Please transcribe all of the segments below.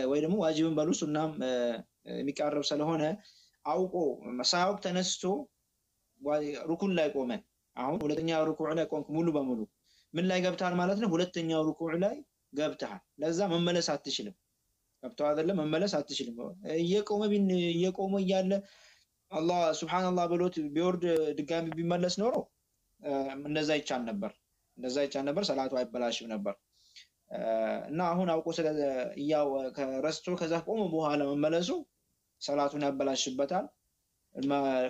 ወይ ደግሞ ዋጅብን በሉ ሱናም የሚቃረብ ስለሆነ አውቆ ሳያውቅ ተነስቶ ሩኩን ላይ ቆመ። አሁን ሁለተኛው ሩኩዕ ላይ ቆምክ ሙሉ በሙሉ ምን ላይ ገብተሃል ማለት ነው? ሁለተኛው ሩኩዕ ላይ ገብተሃል። ለዛ መመለስ አትችልም። ገብተው አይደለም መመለስ አትችልም። እየቆመ እያለ አላህ ሱብሃንአላህ ብሎት ቢወርድ ድጋሚ ቢመለስ ኖሮ እንደዛ ይቻል ነበር። ሰላቱ አይበላሽም ነበር። እና አሁን አውቆ ያው ከረስቶ ከዛ ቆመ በኋላ መመለሱ ሰላቱን ያበላሽበታል።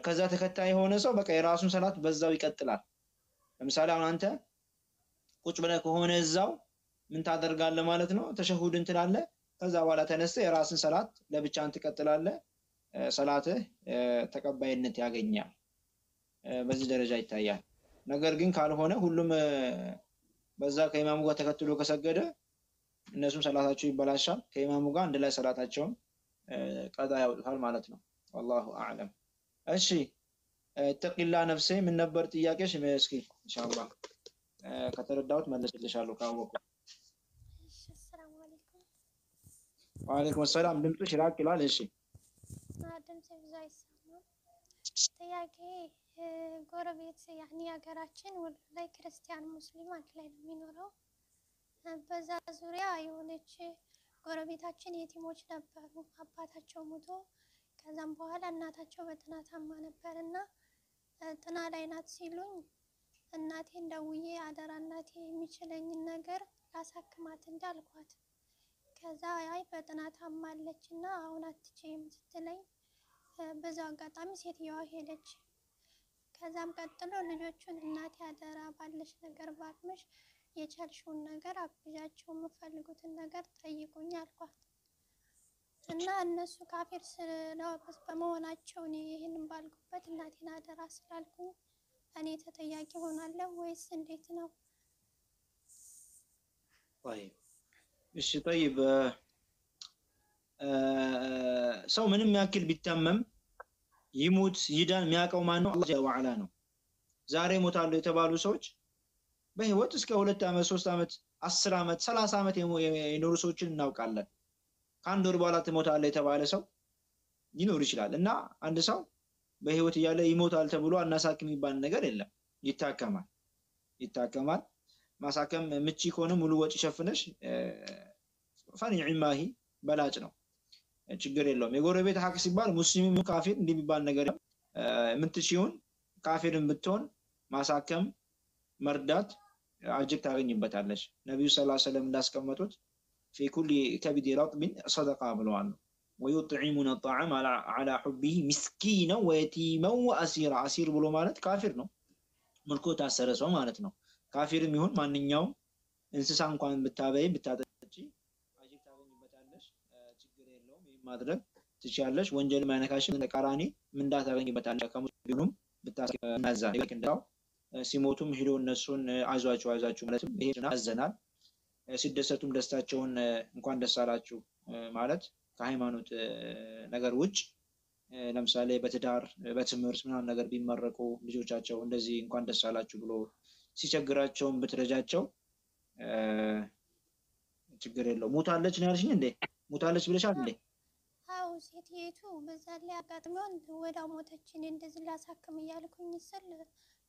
ከዛ ተከታይ የሆነ ሰው በቃ የራሱን ሰላት በዛው ይቀጥላል። ለምሳሌ አሁን አንተ ቁጭ ብለህ ከሆነ እዛው ምን ታደርጋለህ ማለት ነው? ተሸሁድን ትላለህ። ከዛ በኋላ ተነስተህ የራስን ሰላት ለብቻህን ትቀጥላለህ። ሰላትህ ተቀባይነት ያገኛል። በዚህ ደረጃ ይታያል። ነገር ግን ካልሆነ ሁሉም በዛ ከኢማሙ ጋር ተከትሎ ከሰገደ እነሱም ሰላታቸው ይበላሻል። ከኢማሙ ጋር አንድ ላይ ሰላታቸውን ቀዳ ያውጣል ማለት ነው። والله اعلم። እሺ ተቂላ ነፍሴ ምን ነበር ጥያቄሽ? እስኪ ኢንሻአላህ ከተረዳሁት መለስልሻለሁ ካወቁ። እሺ ሰላም አለይኩም። ወአለይኩም ሰላም። ድምፅሽ ራቅ ይላል። እሺ ድምጼ ብዙ አይሰማም። ጥያቄ ጎረቤት ያኒ ሀገራችን ላይ ክርስቲያን ሙስሊም አንድ ላይ ነው የሚኖረው። በዛ ዙሪያ የሆነች ጎረቤታችን የቲሞች ነበሩ። አባታቸው ሞቶ ከዛም በኋላ እናታቸው በጥና ታማ ነበርና ጥና ላይ ናት ሲሉኝ እናቴን ደውዬ አደራ እናቴ የሚችለኝን ነገር ላሳክማት እንዳልኳት፣ ከዛ አይ በጥና ታማለችና አሁን አትችይም ስትለኝ በዛው አጋጣሚ ሴትየዋ ሄደች። ከዛም ቀጥሎ ልጆቹን እናቴ አደራ ባለሽ ነገር ባቅምሽ የቻልሽውን ነገር አብዣቸው የምፈልጉትን ነገር ጠይቁኝ አልኳት እና እነሱ ካፊር በመሆናቸው እኔ ይሄንን ባልኩበት እናቴን አደራ ስላልኩኝ እኔ ተጠያቂ ሆናለሁ ወይስ እንዴት ነው? እሺ طيب ሰው ምንም ያክል ቢታመም ይሙት ይዳን የሚያውቀው ማን ነው? አላህ ጀለ ወዐላ ነው። ዛሬ ሞታሉ የተባሉ ሰዎች በህይወት እስከ 2 አመት 3 አመት 10 አመት 30 አመት የኖሩ ሰዎችን እናውቃለን። ከአንድ ወር በኋላ ትሞታለህ የተባለ ሰው ሊኖር ይችላል። እና አንድ ሰው በህይወት እያለ ይሞታል ተብሎ አናሳክም የሚባል ነገር የለም። ይታከማል። ማሳከም ምቺ ከሆነ ሙሉ ወጪ ሸፍነሽ ፈኒዕማሂ በላጭ ነው፣ ችግር የለውም። የጎረቤት ሐቅ ሲባል ሙስሊም ካፊር እንደሚባል ነገር የምትችይውን ካፊርን ብትሆን ማሳከም መርዳት አጅር ታገኝበታለሽ። ነብዩ ሰለላሁ ዐለይሂ ወሰለም እንዳስቀመጡት في كل كبد رطب صدقه ብለዋል። ويطعمون الطعام على حبه مسكينا ويتيما واسيرا። አሲር ብሎ ማለት ካፊር ነው፣ መልኮ ታሰረ ሰው ማለት ነው። ካፊርም ይሁን ማንኛውም እንስሳ እንኳን ብታበይ ብታጠጪ አጅር ታገኝበታለሽ፣ ችግር የለውም። ይሄን ማድረግ ትችያለሽ። ወንጀል ማይነካሽም ተቃራኒ ምንዳ ታገኝበታለሽ። ከሙስሊሙም ብታስናዛ እንደው ሲሞቱም ሄዶ እነሱን አይዟችሁ ማለትም ይሄ አዘናል። ሲደሰቱም ደስታቸውን እንኳን ደስ አላችሁ ማለት ከሃይማኖት ነገር ውጭ ለምሳሌ በትዳር በትምህርት ምናምን ነገር ቢመረቁ ልጆቻቸው እንደዚህ እንኳን ደስ አላችሁ ብሎ ሲቸግራቸውም ብትረጃቸው ችግር የለው። ሞታለች ነው ያልሽኝ እንዴ? ሞታለች ብለሻል እንዴ? አው ሴትየቱ በዛ ላይ አጋጥሞን ወዳው ሞተች። እኔ እንደዚህ ላሳክም እያልኩኝ ስል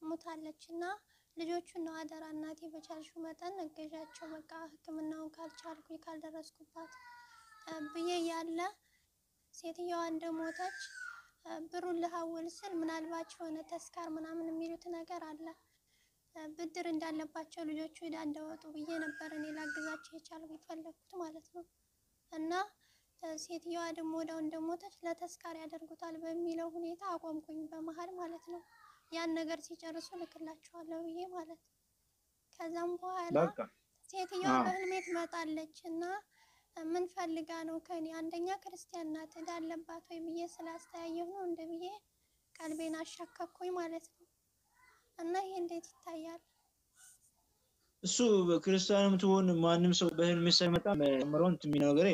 ሞታለችና ልጆቹን ነው አደራ እናቴ በቻልሽው መጠን እገዣቸው፣ በቃ ህክምናውን ካልቻልኩኝ ካልደረስኩባት ብዬ ያለ ሴትየዋ እንደሞተች ብሩን ለሐወል ስል ምናልባት የሆነ ተስካር ምናምን የሚሉት ነገር አለ፣ ብድር እንዳለባቸው ልጆቹ ሄዳ እንደወጡ ብዬ ነበር እኔ ላግዛቸው የቻልኩት ፈለኩት ማለት ነው። እና ሴትየዋ ደግሞ ወዳው እንደሞተች ለተስካር ያደርጉታል በሚለው ሁኔታ አቆምኩኝ በመሃል ማለት ነው። ያን ነገር ሲጨርሱ ልክላቸዋለሁ ብዬ ማለት ነው። ከዛም በኋላ ሴትየዋ በህልሜ ትመጣለች እና ምን ፈልጋ ነው ከኔ? አንደኛ ክርስቲያን ናት እንዳለባት ወይ ብዬ ስላስተያየሁ ነው እንደ ብዬ ቀልቤን አሻከኩኝ ማለት ነው። እና ይሄ እንዴት ይታያል? እሱ ክርስቲያንም ትሆን ማንም ሰው በህልሜ ሳይመጣ ምሮን የሚነገር